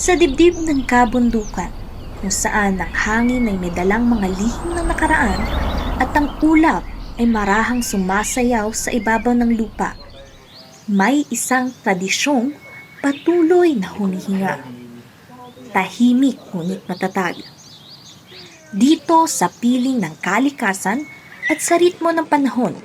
Sa dibdib ng kabundukan, kung saan ang hangin ay may dalang mga lihim ng nakaraan at ang ulap ay marahang sumasayaw sa ibabaw ng lupa, may isang tradisyong patuloy na humihinga. Tahimik ngunit matatag. Dito sa piling ng kalikasan at sa ritmo ng panahon,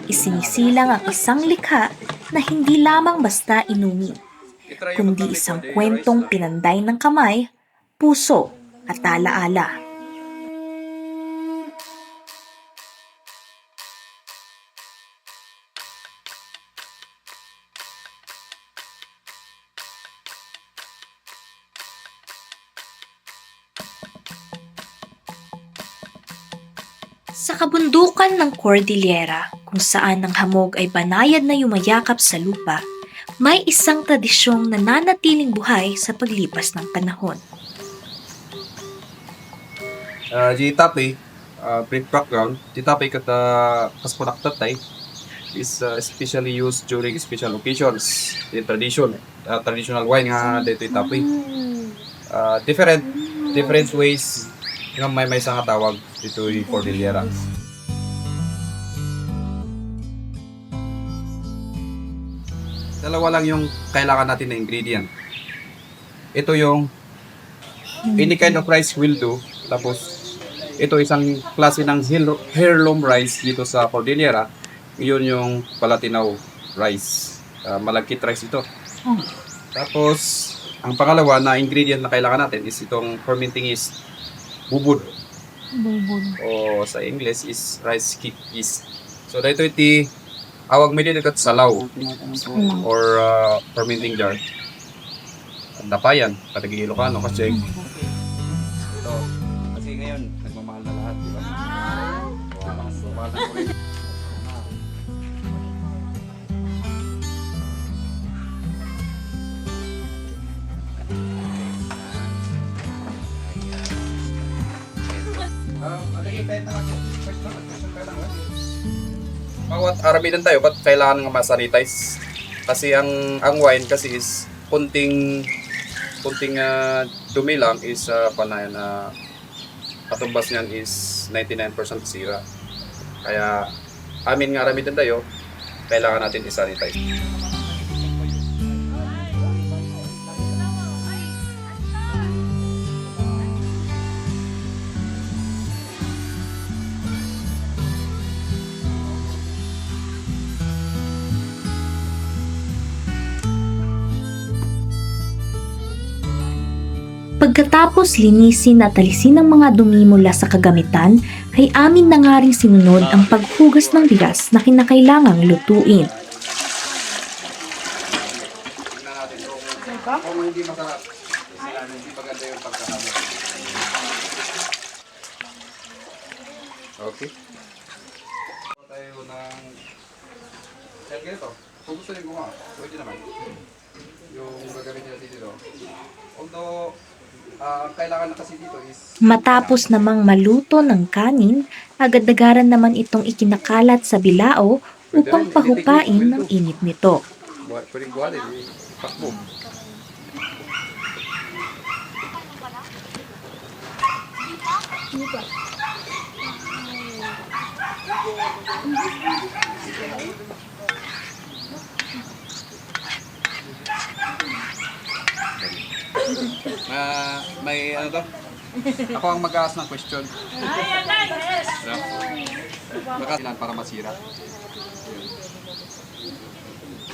isinisilang ang isang likha na hindi lamang basta inumin, kundi isang kwentong pinanday ng kamay, puso at alaala. Sa kabundukan ng Cordillera, kung saan ang hamog ay banayad na yumayakap sa lupa, may isang tradisyong nananatiling buhay sa paglipas ng panahon. Jitapi, brief background, Jitapi kata kaspunak tatay is especially used during special occasions. The traditional wine nga dito Jitapi. Different ways nga may isang tawag dito yung Cordillera. Dalawa lang yung kailangan natin na ingredient. Ito yung any kind of rice will do. Tapos ito isang klase ng heirloom rice dito sa Cordillera. Yun yung Palatinaw rice. Malagkit rice ito. Tapos ang pangalawa na ingredient na kailangan natin is itong fermenting yeast. Bubud. O sa English is rice cake yeast. So dito iti awag mo dito kat salaw or fermenting jar. Dapayan, katagi Ilocano kasi ito kasi ngayon nagmamahal na lahat, di ba? Mahal na kuryente. Bawat aramidan tayo, ba't kailangan nga ma-sanitize? Kasi ang wine kasi is kunting dumi lang is panayan na katumbas niyan is 99% sira. Kaya amin nga aramidan tayo, kailangan natin i-sanitize. Pagkatapos linisin at alisin ang mga dumi mula sa kagamitan, ay amin na nga ring sinunod ang paghugas ng bigas na kinakailangang lutuin. Tingnan natin kung hindi masarap. Hindi maganda yung pagkakabot. Okay. Tayo ng yan ganito. Kung gusto nyo gumawa, pwede naman. Yung gagawin nila dito. Although, kailangan na kasi dito is Matapos namang maluto ng kanin, agad-agaran naman itong ikinakalat sa bilao upang pahupain ng init nito. pwedeng buhalin, pakbo. May ano to? Ako ang mag-aas ng question. Baka ilan para masira.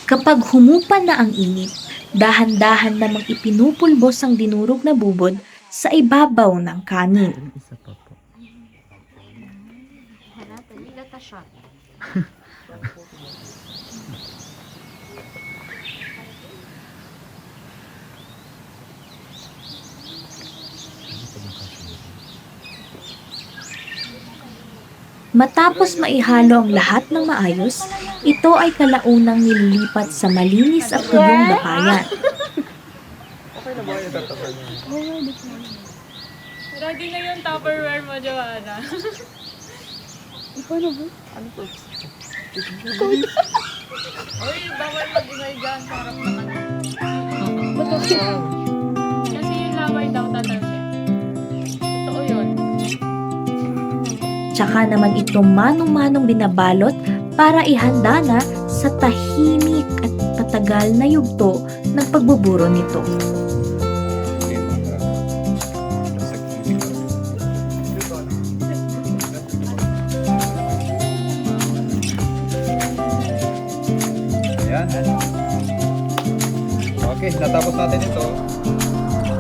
Kapag humupa na ang init, dahan-dahan namang ipinupulbos ang dinurog na bubod sa ibabaw ng kanin. Matapos maihalo ang lahat ng maayos, ito ay kalaunang nililipat sa malinis at tuyong dapayan. Lagi na yung Tupperware mo, Joanna. Ikaw na ba? Ano po? Uy, bawal mag-ingay dyan. Sarap naman. Ba't ako? daw tatalsya. Totoo yun. Tsaka naman ito manong-manong binabalot para ihanda na sa tahimik at patagal na yugto ng pagbuburo nito. Ayan. Okay, natapos natin ito.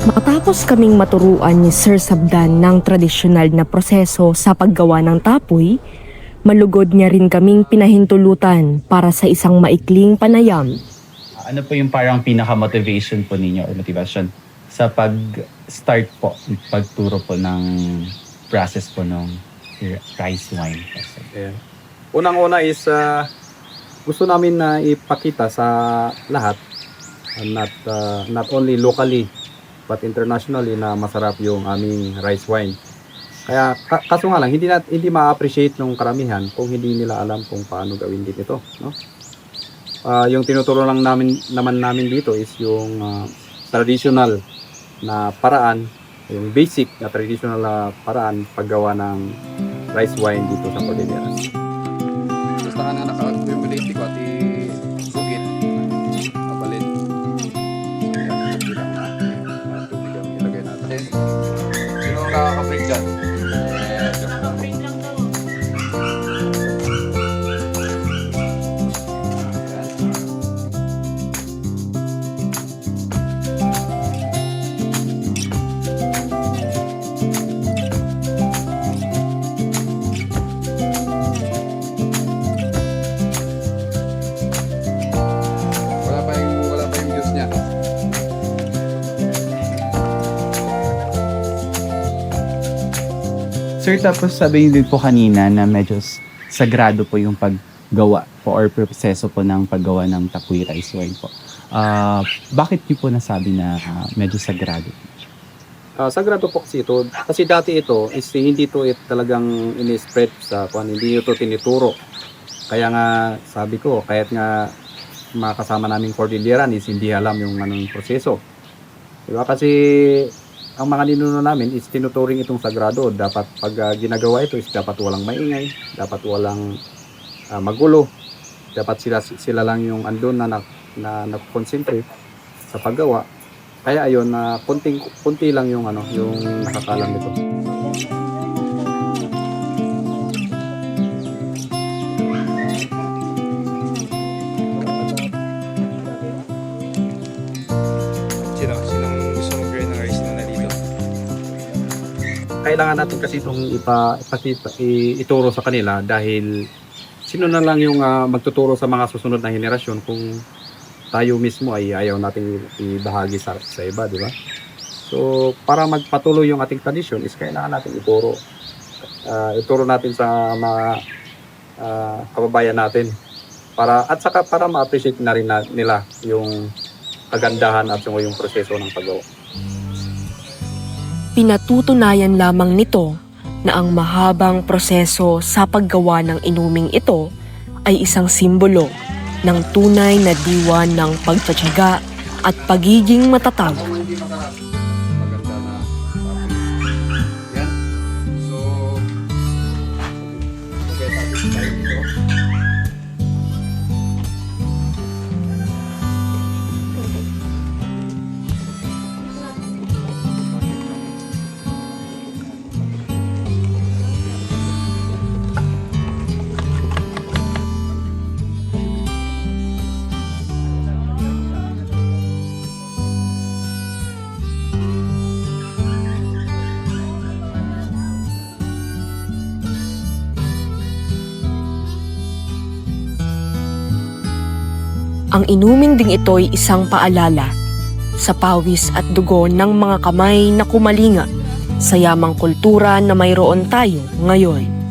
Matapos kaming maturuan ni Sir Sabdan ng tradisyonal na proseso sa paggawa ng tapoy, malugod niya rin kaming pinahintulutan para sa isang maikling panayam. Ano po yung parang pinaka-motivation po ninyo or motivation sa pag-start po, pagturo po ng process po ng rice wine? Ayan. Unang-una is gusto namin na ipakita sa lahat, not only locally but internationally, na masarap yung aming rice wine. Kaya kaso nga lang hindi ma-appreciate ng karamihan kung hindi nila alam kung paano gawin din ito, no? Yung tinuturo lang namin dito is yung traditional na paraan, yung basic na traditional na paraan paggawa ng rice wine dito sa Cordilleras. Basta nga na naka-accumulate ko at i-sugit, mabalin. Ayan, bilang na tubig ang ilagay natin. Sino ang nakaka-break dyan? Wait lang daw. Wala pa yung juice niya. Sir, tapos sabi niyo din po kanina na medyo sagrado po yung paggawa po or proseso po ng paggawa ng tapoy rice wine po. Bakit niyo po nasabi na medyo sagrado? Sagrado po kasi ito. Kasi dati ito is hindi ito talagang ini-spread sa hindi ito tinituro. Kaya nga sabi ko, kahit nga mga kasama naming Cordilleran is hindi alam yung anong proseso. Diba? Kasi ang mga ninuno namin is tinuturing itong sagrado. Dapat pag ginagawa ito is dapat walang maingay, dapat walang magulo. Dapat sila lang yung andun na nag-concentrate sa paggawa. Kaya ayun, konti lang yung yung nakakalam nito. Sinong gusto mag-grind ng rice na dito? Kailangan natin kasi itong ituro sa kanila dahil sino na lang yung magtuturo sa mga susunod na henerasyon kung tayo mismo ay ayaw nating ibahagi sa iba, di ba? So, para magpatuloy yung ating tradisyon is kailangan natin ituro. Ituro natin sa mga kababayan natin at saka para ma-appreciate na rin nila yung kagandahan at yung proseso ng paggawa. Pinatutunayan lamang nito na ang mahabang proseso sa paggawa ng inuming ito ay isang simbolo ng tunay na diwa ng pagtatyaga at pagiging matatag. Hindi masarap. Maganda na yan. So, okay, tapos tayo dito. Ang inuming ding ito'y isang paalala sa pawis at dugo ng mga kamay na kumalinga sa yamang kultura na mayroon tayo ngayon.